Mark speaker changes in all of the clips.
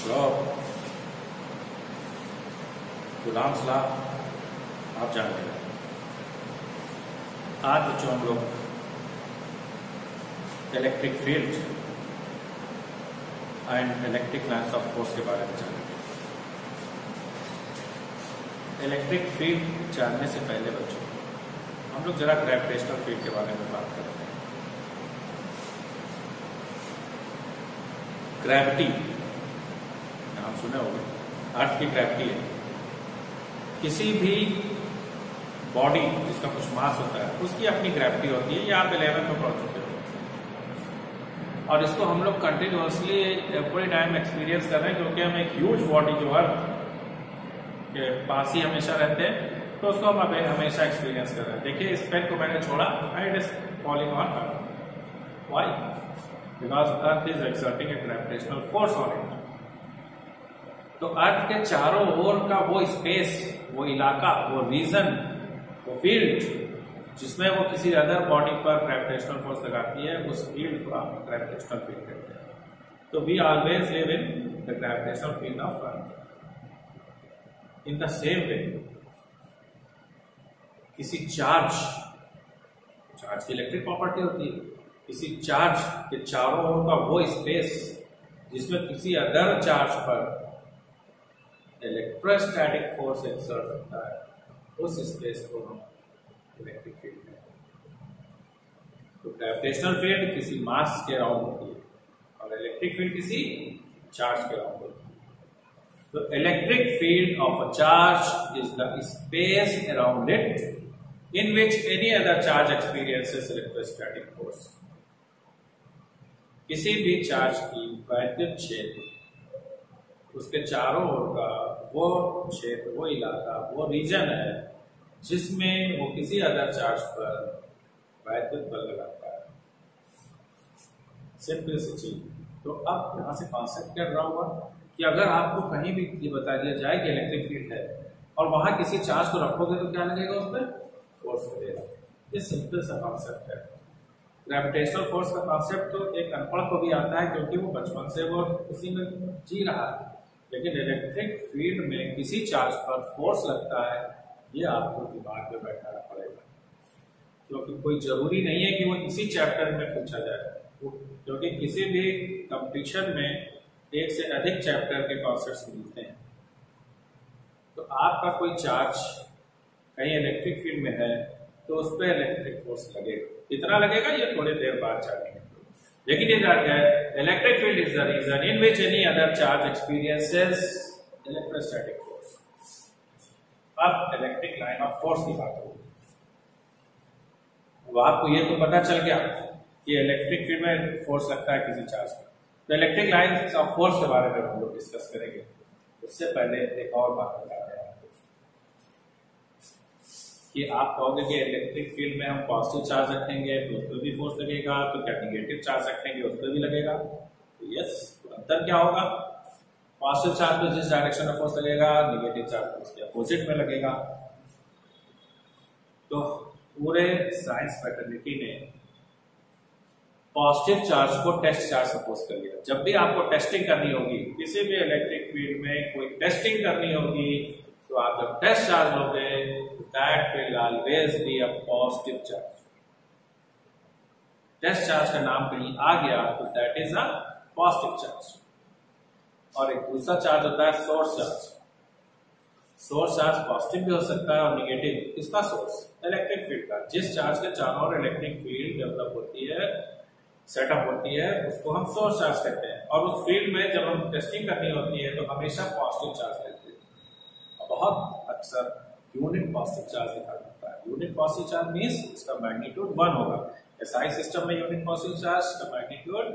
Speaker 1: गुलाम सलाम आप जानते हैं। आज बच्चों हम लोग electric field and electric lines of force के बारे में जानेंगे। इलेक्ट्रिक फील्ड जानने से पहले बच्चों हम लोग जरा ग्रेविटेशनल फील्ड के बारे में बात करते हैं। ग्रेविटी नाम सुना होगा, अर्थ की ग्रेविटी है। किसी भी बॉडी जिसका कुछ मास होता है उसकी अपनी ग्रेविटी होती है। ये आप 11th में पढ़ चुके हो और इसको हम लोग कंटिन्यूअसली पूरे टाइम एक्सपीरियंस कर रहे हैं, क्योंकि हम एक ह्यूज बॉडी जो अर्थ के पास ही हमेशा रहते हैं तो उसको हम हमेशा एक्सपीरियंस कर रहे हैं। देखिए इस पेन को मैंने छोड़ा, it is falling on earth. Why? Because earth is exerting A gravitational force on it. तो अर्थ के चारों ओर का वो स्पेस, वो इलाका, वो रीजन, वो फील्ड जिसमें वो किसी अदर बॉडी पर ग्रेविटेशनल फोर्स लगाती है, उस फील्ड को आप ग्रेविटेशनल फील्ड कहते हैं। तो we always live in the gravitational field of earth. In the same way किसी चार्ज की इलेक्ट्रिक प्रॉपर्टी होती है, किसी चार्ज के चारों ओर का वो स्पेस जिसमें किसी अदर चार्ज पर इलेक्ट्रोस्टैटिक फोर्स एक्सर्ट होता है, उस स्पेस को हम इलेक्ट्रिक फील्ड कहते हैं। तो ग्रेविटेशनल फील्ड किसी मास के अराउंड होती है और इलेक्ट्रिक फील्ड किसी चार्ज के अराउंड होती है। तो electric field of a charge is the space around it in which any other charge experiences electrostatic force. किसी भी चार्ज की वैद्युत क्षेत्र, उसके चारों ओर का वो क्षेत्र, वो इलाका, वो रीजन है जिसमें वो किसी अदर चार्ज पर वैद्युत बल लगाता है। सिंपल सी चीज। तो अब यहां से कॉन्सेप्ट क्या रहा होगा कि अगर आपको कहीं भी ये बता दिया जाए कि इलेक्ट्रिक फील्ड है और वहां किसी चार्ज को रखोगे तो क्या लगेगा, उस पर फोर्स लगेगा। ये सिंपल सा कॉन्सेप्ट है। ग्रेविटेशनल फोर्स का कॉन्सेप्ट तो एक अनपढ़ को भी आता है, क्योंकि वो बचपन से वो उसी में जी रहा है। लेकिन इलेक्ट्रिक फील्ड में किसी चार्ज पर फोर्स लगता है, ये आपको दिमाग में बैठाना पड़ेगा, क्योंकि कोई जरूरी नहीं है कि वो इसी चैप्टर में पूछा जाए, क्योंकि किसी भी कंपटीशन में एक से अधिक चैप्टर के कॉन्सेप्ट्स मिलते हैं। तो आपका कोई चार्ज कहीं इलेक्ट्रिक फील्ड में है तो उस पर इलेक्ट्रिक फोर्स लगेगा। कितना लगेगा ये थोड़ी देर बाद जानेंगे। लेकिन ये जान गया, electric field is the region in which any other charge experiences electrostatic force. अब इलेक्ट्रिक लाइन ऑफ फोर्स की बात होगी। अब आपको ये तो पता चल गया कि इलेक्ट्रिक फील्ड में फोर्स लगता है किसी चार्ज पर। तो इलेक्ट्रिक लाइन ऑफ फोर्स के बारे में हम लोग डिस्कस करेंगे। उससे पहले एक और बात बता रहे हैं कि आप कहोगे कि इलेक्ट्रिक फील्ड में हम पॉजिटिव चार्ज रखेंगे तो उस पर भी फोर्स लगेगा, तो क्या निगेटिव चार्ज रखेंगे उस पर भी लगेगा? तो यस, तो अंतर क्या होगा? पॉजिटिव चार्ज पे जिस डायरेक्शन में फोर्स लगेगा, निगेटिव चार्ज उसके अपोजिट में लगेगा। तो पूरे साइंस फैटर्निटी ने पॉजिटिव चार्ज को टेस्ट चार्ज सपोज कर लिया। जब भी आपको टेस्टिंग करनी होगी, किसी भी इलेक्ट्रिक फील्ड में कोई टेस्टिंग करनी होगी, तो आप जब टेस्ट चार्ज लोगे that will always be a positive charge. Test charge का नाम कहीं आ गया तो that is a positive charge. और एक दूसरा चार्ज होता है source charge. Source charge positive भी हो सकता है और निगेटिव। किसका सोर्स? इलेक्ट्रिक फील्ड का। जिस चार्ज के चारों ओर इलेक्ट्रिक फील्ड डेवलप होती है, सेटअप होती है, उसको हम सोर्स चार्ज कहते हैं। और उस फील्ड में जब हम टेस्टिंग करनी होती है तो हमेशा पॉजिटिव चार्ज लेते हैं। बहुत अक्सर यूनिट पॉजिटिव चार्ज दिखा जाता है। यूनिट पॉजिटिव चार्ज मीन्स इसका मैग्नीट्यूड 1 होगा। एसआई सिस्टम में यूनिट पॉजिटिव चार्ज का मैग्नीट्यूड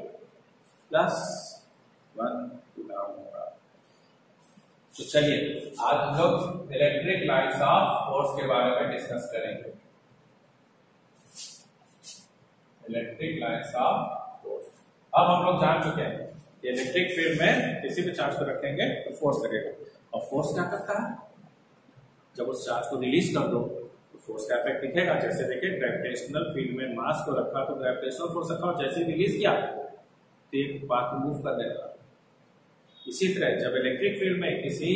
Speaker 1: +1 कूलम होगा। तो चलिए आज हम लोग इलेक्ट्रिक लाइन्स ऑफ फोर्स के बारे में डिस्कस करेंगे। Electric lines of force. अब हम लोग जान चुके हैं कि इलेक्ट्रिक फील्ड में किसी भी चार्ज को रखेंगे तो फोर्स लगेगा। और फोर्स क्या करता है? जब उस चार्ज को रिलीज कर दो तो फोर्स का इफेक्ट दिखेगा। जैसे देखिए ग्रेविटेशनल फील्ड में मास को रखा तो ग्रेविटेशनल फोर्स रखा और जैसे रिलीज किया तो एक बात को मूव कर देगा। इसी तरह जब इलेक्ट्रिक फील्ड में किसी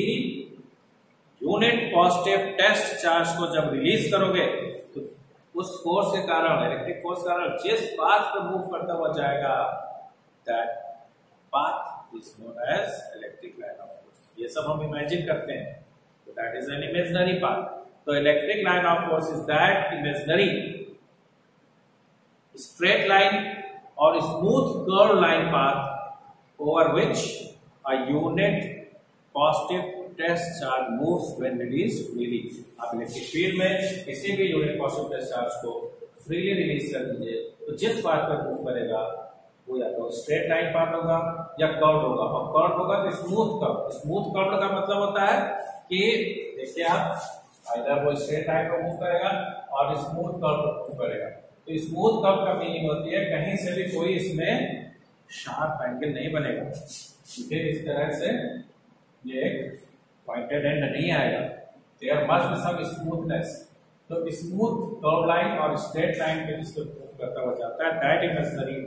Speaker 1: यूनिट पॉजिटिव टेस्ट चार्ज को जब रिलीज करोगे तो उस फोर्स के कारण, इलेक्ट्रिक फोर्स के कारण जिस पाथ पर मूव करता हुआ जाएगा, that path is known as electric line of force. ये सब हम इमेजिन करते हैं, तो that is an imaginary path. तो electric line of force is that imaginary straight line or smooth curved line path over which a unit positive test charge moves when released freely। आप electric field में किसी भी unit positive test charge को freely release कर दीजिए तो जिस path पर मूव करेगा वो या तो स्ट्रेट लाइन पाथ होगा या कर्व होगा। और कर्व होगा तो स्मूथ कर्व। स्मूथ कर्व का मतलब होता है कि देखिए आप इधर वो स्ट्रेट लाइन पर मूव करेगा और स्मूथ कर्व पर मूव करेगा। तो स्मूथ कर्व का मीनिंग होती है कहीं से भी कोई इसमें शार्प एंगल नहीं बनेगा, ठीक है। इस तरह से ये एक पॉइंटेड एंड नहीं आएगा। There must be some smoothness. तो स्मूथ कर्व लाइन और स्ट्रेट लाइन पे जिसको मूव करता हुआ जाता है, that imaginary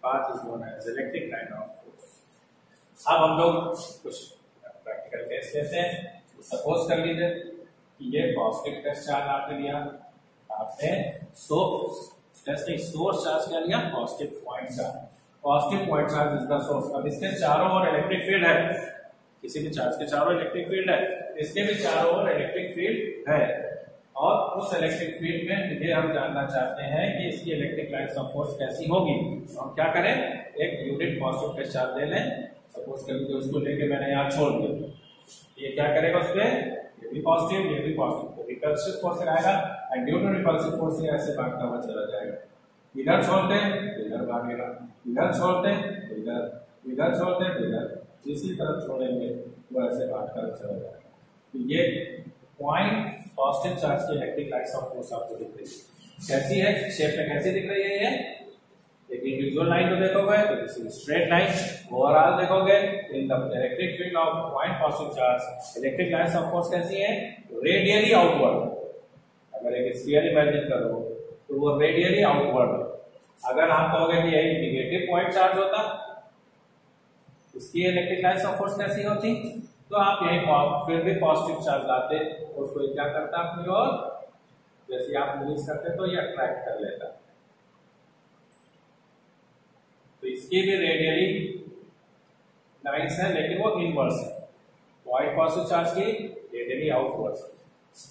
Speaker 1: path is known as electric line of force. अब हम लोग कुछ प्रैक्टिकल केस लेते हैं। सपोज कर लीजिए कि ये पॉजिटिव टेस्ट चार्ज आपने लिया, आपने सोर्स चार्ज क्या लिया, positive point charge. Positive point charge is the source. अब इसके चारों ओर इलेक्ट्रिक फील्ड है, किसी भी चार्ज के चारों इलेक्ट्रिक फील्ड है, इसके भी चारों ओर इलेक्ट्रिक फील्ड है। और उस इलेक्ट्रिक फील्ड में ये हम जानना चाहते हैं कि इसकी इलेक्ट्रिक लाइन्स ऑफ फोर्स कैसी होगी। तो हम क्या करें, एक यूनिट पॉजिटिव टेस्ट चार्ज ले लें। सपोज कर लीजिए उसको लेके मैंने यहाँ छोड़ दिया, ये क्या करेगा उस पर, ये भी पॉजिटिव ये भी पॉजिटिव, तो रिपल्सिव फोर्स आएगा and due to repulsive force ये ऐसे भागता हुआ चला जाएगा। इधर छोड़ते हैं इधर भागेगा, इधर छोड़ते हैं इधर, इधर छोड़ते हैं इधर, जिसी तरफ छोड़ेंगे वो ऐसे भागकर चला जाएगा। तो ये पॉइंट पॉजिटिव चार्ज की इलेक्ट्रिक लाइन्स ऑफ फोर्स आपको दिख रही है। कैसी है, शेप में कैसी दिख रही है ये, एक इंडिविजुअल लाइन को देखोगे तो this is straight line. Overall देखोगे in the electric field of point positive charge electric lines of force कैसी है, रेडियली आउटवर्ड। अगर एक स्फीयर इमेजिन करो तो वो रेडियली आउटवर्ड। अगर आप कहोगे कि यही नेगेटिव पॉइंट चार्ज होता, इसकी इलेक्ट्रिक लाइन्स ऑफ फोर्स कैसी होती, तो आप यही फिर भी पॉजिटिव चार्ज लाते, उसको क्या करता अपनी ओर, जैसे आप रिलीज करते तो ये अट्रैक्ट कर लेता। तो इसकी भी रेडियली लाइन्स है लेकिन वो इनवर्स है। पॉइंट पॉजिटिव चार्ज की radially outwards,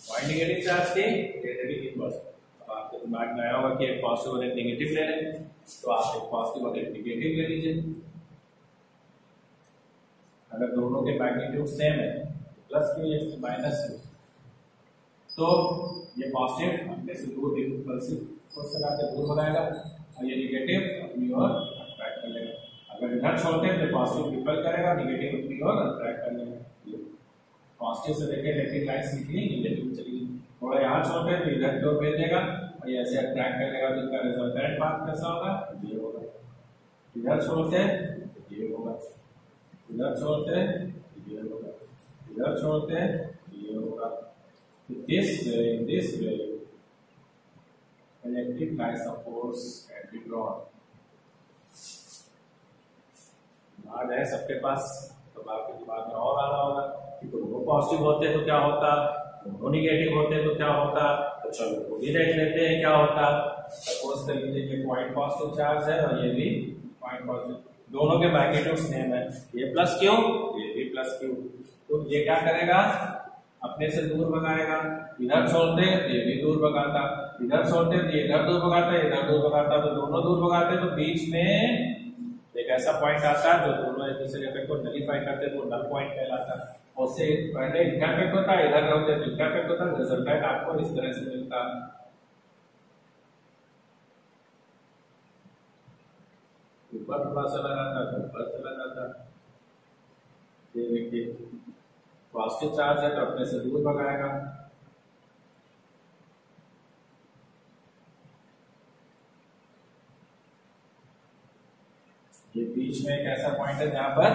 Speaker 1: point negative charge की रेडियली इनवर्स। अब आपके दिमाग में आया होगा कि एक पॉजिटिव और एक नेगेटिव ले रहे हैं, तो आप एक पॉजिटिव और एक नेगेटिव ले लीजिए। अगर दोनों के मैग्नीट्यूड सेम है, प्लस क्यू माइनस क्यू, तो ये पॉजिटिव अपने से दूर रिपल्सिव फोर्स लगा के दूर बनाएगा और ये नेगेटिव अपनी ओर अट्रैक्ट कर लेगा। अगर इधर छोड़ते हैं तो पॉजिटिव रिपल करेगा, नेगेटिव अपनी ओर अट्रैक्ट कर लेगा। पॉजिटिव से लेकर इलेक्ट्रिक लाइन्स निकली, नेगेटिव चली, थोड़ा यहाँ छोड़ते हैं तो इधर की ओर भेज देगा और ये ऐसे अट्रैक्ट कर लेगा। तो इसका रिजल्टेंट पाथ कैसा होगा, ये होगा। इधर छोड़ते हैं तो ये होगा, इधर छोड़ते हैं ये होगा, इधर छोड़ते हैं ये होगा। This way electric lines of force can be drawn। दिमाग है सबके पास, तो आपके दिमाग में और आ रहा होगा कि दोनों पॉजिटिव होते तो क्या होता, दोनों निगेटिव होते तो क्या होता। तो चलो वो भी देख लेते हैं क्या होता। सपोज कर लीजिए ये पॉइंट पॉजिटिव चार्ज है और ये भी पॉइंट पॉजिटिव, दोनों के मैग्नीट्यूड सेम है, ये प्लस क्यू ये भी प्लस क्यू। तो ये क्या करेगा, अपने से दूर भगाएगा। इधर छोड़ते तो ये भी दूर भगाता, इधर छोड़ते तो ये इधर दूर भगाता, इधर दूर भगाता, तो दोनों दूर भगाते। तो बीच में एक ऐसा पॉइंट आता है जो दोनों एक दूसरे इफेक्ट को नलीफाई करते, तो नल पॉइंट कहलाता है। उससे पहले इनका इफेक्ट होता है, इधर होते तो इनका इफेक्ट होता है, रिजल्टेंट आपको इस तरह से मिलता है। ऊपर थोड़ा सा लगाता है, ऊपर चला जाता है। ये देखिए पॉजिटिव चार्ज है तो अपने से दूर भगाएगा, ये बीच में एक ऐसा पॉइंट है जहां पर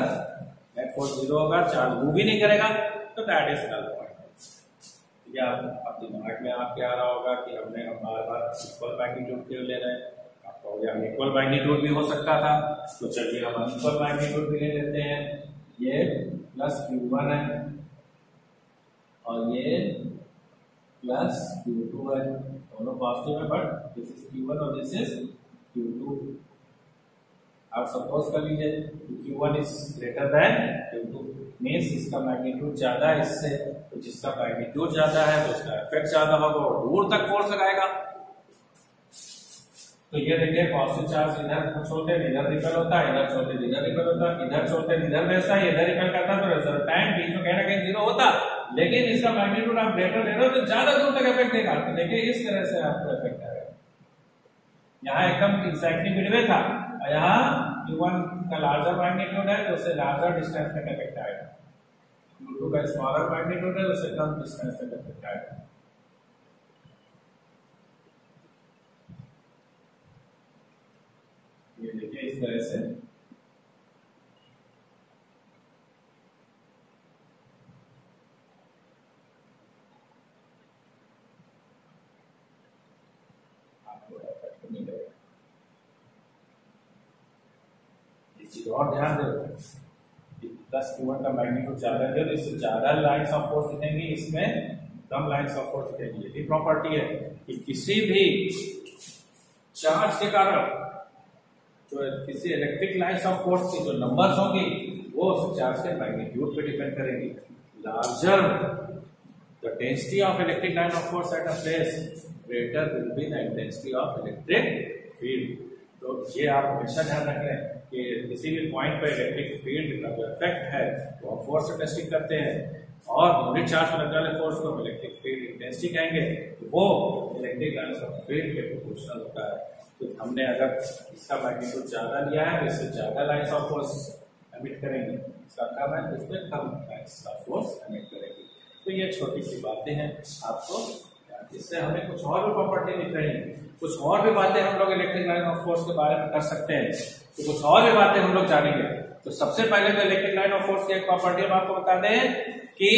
Speaker 1: नेट फोर्स 0 होगा, चार्ज मूव भी नहीं करेगा, तो दैट इज नल पॉइंट। या अब दिमाग में आपके आ रहा होगा कि हमने बार-बार इक्वल मैग्नीट्यूड क्यों ले रहे हैं, आपको इक्वल मैग्नीट्यूड भी हो सकता था, तो चलिए हम अनइक्वल मैग्नीट्यूड भी ले लेते हैं। ये प्लस Q1 है और ये प्लस Q2 है, दोनों पॉजिटिव है, बट दिस इज Q1 और दिस इज Q2। आप सपोज कर लीजिए Q1 is greater than Q2, means इसका मैग्नीट्यूड ज्यादा है इससे, तो जिसका मैग्नीट्यूड ज्यादा है तो उसका इफेक्ट ज्यादा होगा और दूर तक फोर्स लगाएगा। तो ये देखिए पॉजिटिव चार्ज इधर छोड़ते इधर रिपेल होता है, इधर छोड़ते इधर रिपेल होता है, इधर छोड़ते इधर भेजता है, इधर रिपेल करता है, तो रिजल्टेंट बीच में कहीं ना कहीं जीरो होता, लेकिन इसका मैग्नीट्यूड आप ग्रेटर ले रहे हो तो ज्यादा दूर तक इफेक्ट देगा। तो देखिए इस तरह से आपको इफेक्ट आएगा। यहाँ एकदम एग्जैक्टली मिडवे था, यहाँ Q1 का लार्जर मैग्नीट्यूड है तो उससे लार्जर डिस्टेंस तक इफेक्ट आएगा, Q2 का स्मॉलर मैग्नीट्यूड है उससे कम डिस्टेंस तक इफेक्ट आएगा। ये देखिए इस तरह से आपको इफेक्ट मिलेगा। एक चीज और ध्यान दो, प्लस Q1 का मैग्नीट्यूड ज्यादा है तो इससे ज्यादा लाइंस ऑफ फोर्स दिखेंगी, इसमें कम लाइंस ऑफ फोर्स दिखेंगी। यही प्रॉपर्टी है कि किसी भी चार्ज के कारण जो किसी इलेक्ट्रिक लाइंस ऑफ फोर्स की जो नंबर्स होंगी वो उस चार्ज के मैग्नीट्यूड पे डिपेंड करेंगी। Larger the density of electric line of force at a place, greater will be the intensity of electric field. तो ये आप हमेशा ध्यान रखें कि किसी भी पॉइंट पर इलेक्ट्रिक फील्ड का जो इफेक्ट है वो हम फोर्स से टेस्टिंग करते हैं, और यूनिट चार्ज पर लगने वाले फोर्स को हम इलेक्ट्रिक फील्ड इंटेंसिटी कहेंगे, तो वो इलेक्ट्रिक लाइंस ऑफ फील्ड के प्रोपोर्शनल होता है। तो हमने अगर इसका मैग्नीट्यूड ज्यादा लिया है तो इससे ज्यादा लाइंस ऑफ फोर्स एमिट करेंगे, इसका कम है तो इसमें कम लाइंस ऑफ फोर्स एमिट करेंगे। तो ये छोटी सी बातें हैं आपको, इससे हमें कुछ और भी प्रॉपर्टी दिख रही है, कुछ और भी बातें हम लोग इलेक्ट्रिक लाइन ऑफ फोर्स के बारे में कर सकते हैं, तो कुछ और भी बातें हम लोग जानेंगे। तो सबसे पहले तो इलेक्ट्रिक लाइन ऑफ फोर्स की एक प्रॉपर्टी हम आपको बता दें कि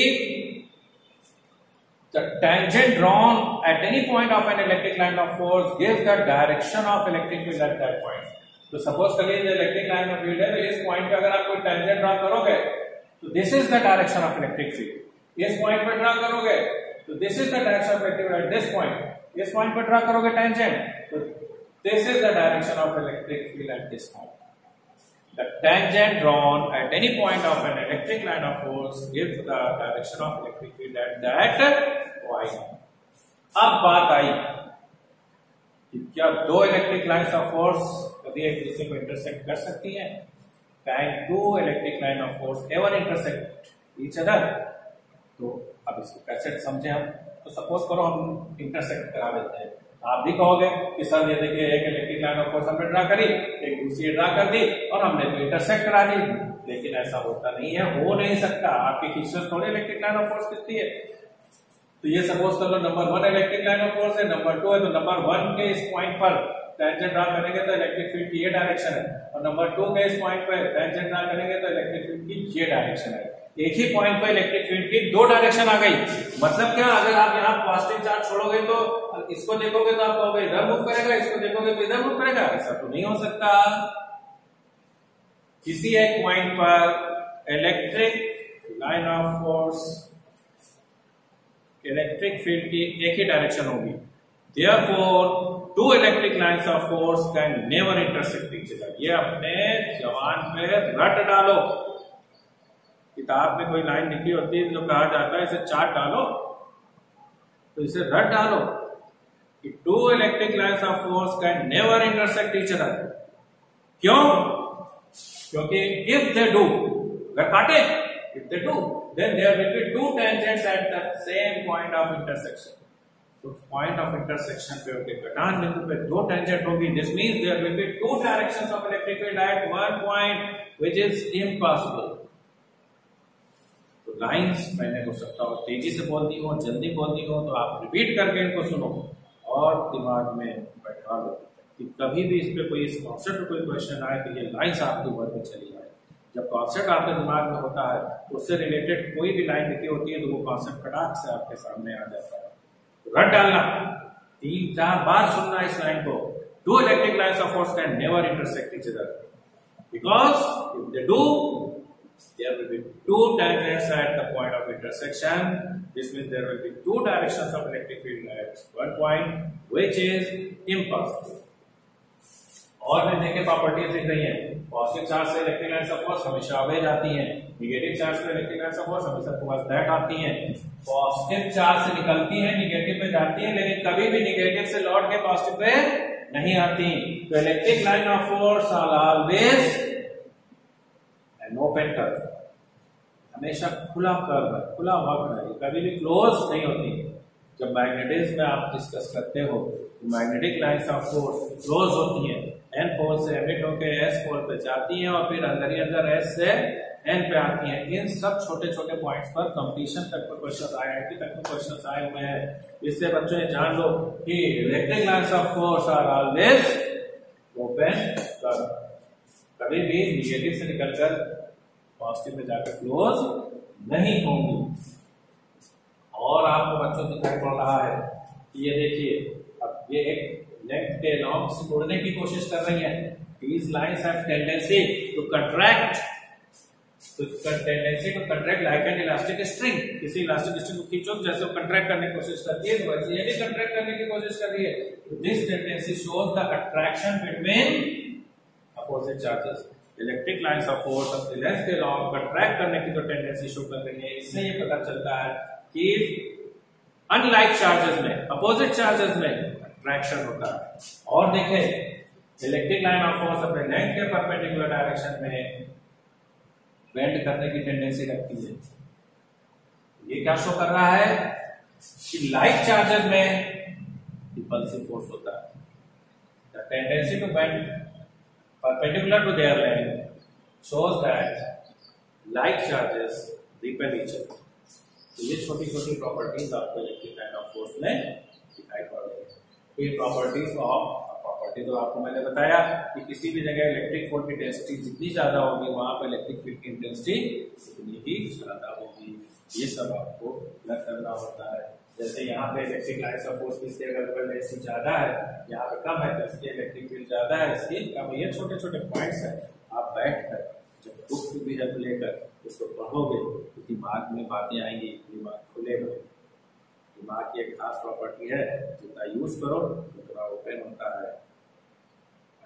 Speaker 1: the tangent drawn at any point of an electric line of force gives the direction of electric field at that point। तो सपोज करिए इलेक्ट्रिक लाइन ऑफ फील्ड है, तो इस पॉइंट पे अगर आप कोई टेंजेंट ड्रा करोगे तो this is the direction of electric field. इस पॉइंट पे ड्रा करोगे तो this is the direction of electric field at this point. इस पॉइंट पे ड्रा करोगे टेंजेंट तो this is the direction of electric field at this point. The tangent drawn at any point of an electric line of force gives the direction of electric field at that point। अब बात आई कि क्या दो electric lines of force कभी एक दूसरे को intersect कर सकती हैं? Can two electric line of force ever intersect each other? तो अब इसको कैसे समझे हम? तो सपोज करो हम इंटरसेक्ट करा देते हैं, आप भी कहोगे कि सर ये देखिए एक इलेक्ट्रिक लाइन ऑफ फोर्स हमने ड्रा करी, एक दूसरी ड्रा कर दी और हमने तो इंटरसेक्ट करा दी, लेकिन ऐसा होता नहीं है, हो नहीं सकता। आपकी खींचने थोड़ी इलेक्ट्रिक लाइन ऑफ फोर्स कितनी है। तो ये सपोज कर लो number 1 electric line of force है, नंबर 2 है, तो नंबर 1 के इस पॉइंट पर टेंजेंट ड्रा करेंगे तो इलेक्ट्रिक फील्ड की ये डायरेक्शन है, और नंबर 2 के इस पॉइंट पर टेंजेंट ड्रा करेंगे तो इलेक्ट्रिक फील्ड की ये डायरेक्शन है। एक ही पॉइंट पर इलेक्ट्रिक फील्ड की दो डायरेक्शन आ गई। मतलब क्या, अगर आप यहाँ पॉजिटिव चार्ज छोड़ोगे तो इसको देखोगे तो आप कहोगे इधर मूव करेगा, इसको देखोगे तो इधर मूव करेगा, ऐसा तो नहीं हो सकता। किसी एक पॉइंट पर electric line of force, electric field की एक ही डायरेक्शन होगी, therefore two electric lines of force can never intersect each other। ये अपने जवान पे रट डालो। किताब में कोई लाइन लिखी होती है जो कहा जाता है इसे चार्ट डालो, तो इसे रट डालो कि two electric lines of force can never intersect each other. क्यों? क्योंकि इफ दे डू, अगर काटे, if they do then there will be two tangents at the same point of intersection. तो पॉइंट ऑफ इंटरसेक्शन पे उनके कटान बिंदु पे दो टेंजेंट होगी, this means there will be two directions of electric field at one point which is impossible. तो lines मैंने हो सकता हो तेजी से बोलनी हो, जल्दी बोलनी हो, तो आप रिपीट करके इनको सुनो और दिमाग में बैठा लो कि कभी भी इस पे कोई इस कॉन्सेप्ट पे कोई क्वेश्चन आए तो ये लाइंस आपके ऊपर पे चली जाए। जब कॉन्सेप्ट आपके दिमाग में होता है तो उससे रिलेटेड कोई भी लाइन लिखी होती है तो वो कॉन्सेप्ट फटाक से आपके सामने आ जाता है। तो रट डालना, 3-4 बार सुनना इस लाइन को। Two electric lines of force can never intersect each other because if they do there will be two tangents at the point of intersection. This means there will be two directions of electric field at one point, which is impulsive. और भी देखें properties दिख रही हैं। Positive charge से electric lines of force हमेशा away जाती हैं, नेगेटिव चार्ज से इलेक्ट्रिक लाइन्स ऑफ फोर्स हमेशा टुवर्ड्स दैट आती हैं। पॉजिटिव चार्ज से निकलती हैं, नेगेटिव पे जाती हैं, लेकिन कभी भी नेगेटिव से लौट के पॉजिटिव पे नहीं आती। तो electric line of force are always an open curve, हमेशा खुला कर्व है, खुला वक्र है, कभी भी क्लोज नहीं होती। जब मैग्नेटिज्म में आप डिस्कस करते हो तो magnetic lines of force close होती हैं, एन पोल से एमिट होकर एस पोल पे जाती हैं और फिर अंदर ही अंदर एस से एन पे आती हैं। इन सब छोटे छोटे पॉइंट्स पर कंप्लीशन तक पर क्वेश्चन IIT तक में क्वेश्चन आए हुए हैं। इससे बच्चों ये जान लो कि electric lines of force are always open curve, कभी भी नेगेटिव से निकलकर पॉजिटिव में जाकर क्लोज नहीं होंगी। और आपको बच्चों दिखाई पड़ रहा है कि ये देखिए, अब ये एक लेंथ के लॉन्ग से जोड़ने की कोशिश कर रही है। These lines have tendency to contract, like an elastic string। किसी इलास्टिक स्ट्रिंग को खींचो जैसे वो कंट्रैक्ट करने की कोशिश करती है, तो वैसे ये भी कंट्रैक्ट करने की कोशिश कर रही है। This tendency shows the attraction between opposite charges। Electric lines of force अपनी लेंथ के लॉन्ग कंट्रैक्ट करने की जो टेंडेंसी शो कर रही है, इससे ये पता चलता है कि अनलाइक चार्जेस में, अपोजिट चार्जेस में अट्रैक्शन होता है। और देखें इलेक्ट्रिक लाइन ऑफ फोर्स अपने लेंथ के परपेंडिकुलर डायरेक्शन में बेंड करने की टेंडेंसी रखती है। ये क्या शो कर रहा है कि लाइक चार्जेस में इंपल्सिव फोर्स होता है। The tendency to bend perpendicular to their length shows that like charges repel each other। तो ये छोटी छोटी प्रॉपर्टीज आपको इलेक्ट्रिक लाइन ऑफ फोर्स में दिखाई पड़ रही है। ये प्रॉपर्टीज ऑफ प्रॉपर्टी तो आपको मैंने बताया कि किसी भी जगह इलेक्ट्रिक फील्ड की इंटेंसिटी जितनी ज्यादा होगी वहां पर इलेक्ट्रिक फील्ड की इंटेंसिटी उतनी ही ज्यादा होगी। ये सब आपको याद करना होता है। जैसे यहाँ पे इलेक्ट्रिक लाइन्स ऑफ फोर्स इसके अगर डेंसिटी ज्यादा है, यहाँ पे कम है, तो इसकी इलेक्ट्रिक फील्ड ज्यादा है, इसकी कम है। ये छोटे छोटे पॉइंट्स हैं। आप बैठकर जब बुक की भी हेल्प लेकर इसको पढ़ोगे तो दिमाग में बातें आएंगी, दिमाग खुलेगा। दिमाग की एक खास प्रॉपर्टी है, जितना यूज करो उतना ओपन होता है,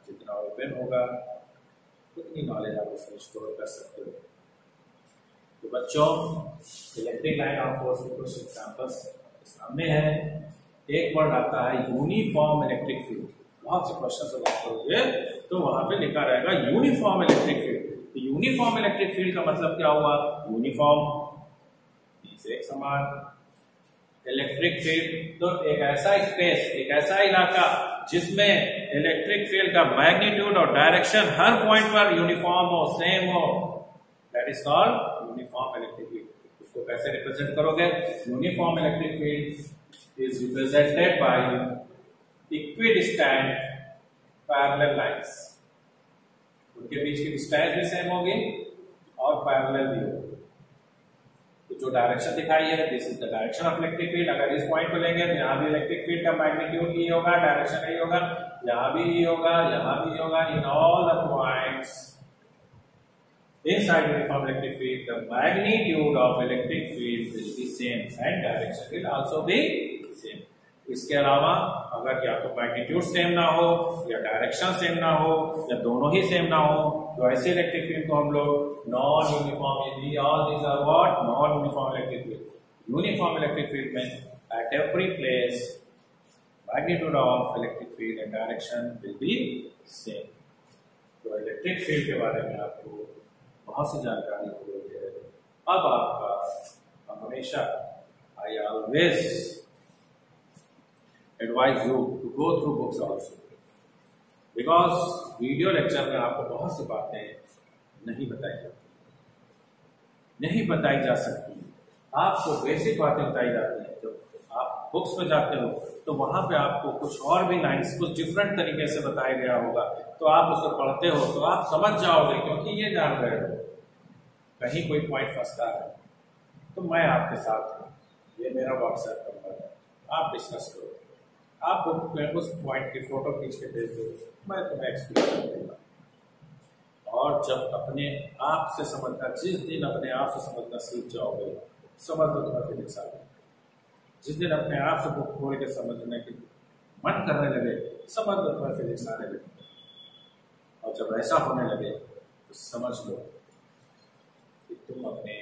Speaker 1: जितना ओपन होगा उतनी नॉलेज आप उसमें स्टोर कर सकते हो। तो बच्चों इलेक्ट्रिक लाइन ऑफ फोर्स के कुछ एग्जांपल्स सामने है। एक वर्ड आता है यूनिफॉर्म इलेक्ट्रिक फील्ड। बहुत से क्वेश्चन बात करोगे तो वहां पे लिखा रहेगा यूनिफॉर्म इलेक्ट्रिक फील्ड। तो यूनिफॉर्म इलेक्ट्रिक फील्ड का मतलब क्या हुआ? यूनिफॉर्म एक समान इलेक्ट्रिक फील्ड, तो एक ऐसा स्पेस, एक ऐसा इलाका जिसमें इलेक्ट्रिक फील्ड का मैग्नीट्यूड और डायरेक्शन हर पॉइंट पर यूनिफॉर्म हो, सेम हो, that is called uniform electric field. इसको कैसे रिप्रेजेंट करोगे? Uniform electric field is represented by equidistant parallel lines. उनके बीच की डिस्टेंस भी सेम होगी और पैरेलल भी होगी। तो जो डायरेक्शन दिखाई है, this is the direction of electric field. अगर इस पॉइंट को लेंगे तो यहाँ भी इलेक्ट्रिक फील्ड का मैग्नीट्यूड ये होगा, डायरेक्शन ये होगा, यहाँ भी ये होगा, यहाँ भी ये होगा। In all the points inside uniform electric field, the magnitude of electric field will be same and direction will also be same। इसके अलावा अगर या तो मैग्नीट्यूड सेम ना हो या डायरेक्शन सेम ना हो या दोनों ही सेम ना हो, तो ऐसे इलेक्ट्रिक फील्ड को हम लोग non uniform, all these are what? Non uniform electric field. Uniform electric field में at every place magnitude of electric field and direction will be same. तो इलेक्ट्रिक फील्ड के बारे में आपको बहुत सी जानकारी हो गई है। अब आपका हमेशा I always advise you to go through books also, because video lecture में आपको बहुत सी बातें नहीं बताई जाती, नहीं बताई जा सकती। आपको बेसिक बातें बताई जाती हैं। जब आप बुक्स में जाते हो तो वहां पे आपको कुछ और भी लाइन्स कुछ डिफरेंट तरीके से बताया गया होगा, तो आप उसे पढ़ते हो तो आप समझ जाओगे, क्योंकि ये जान रहे हो कहीं कोई पॉइंट फंसता है तो मैं आपके साथ हूँ। ये मेरा व्हाट्सएप नंबर है, आप डिस्कस करो। आप उस पॉइंट की फोटो खींच के भेज दो, मैं तुम्हें एक्सप्लेन कर दूंगा। और जब अपने आप से समझना, जिस दिन अपने आप से समझना सीख जाओगे, समझ लो तुम्हें फिजिक्स आ गई। जिस दिन अपने आप से बुक खोल के समझने की मन करने लगे, समझ लो तुम्हें फिजिक्स आने लगे। और जब ऐसा होने लगे तो समझ लो कि तुम अपने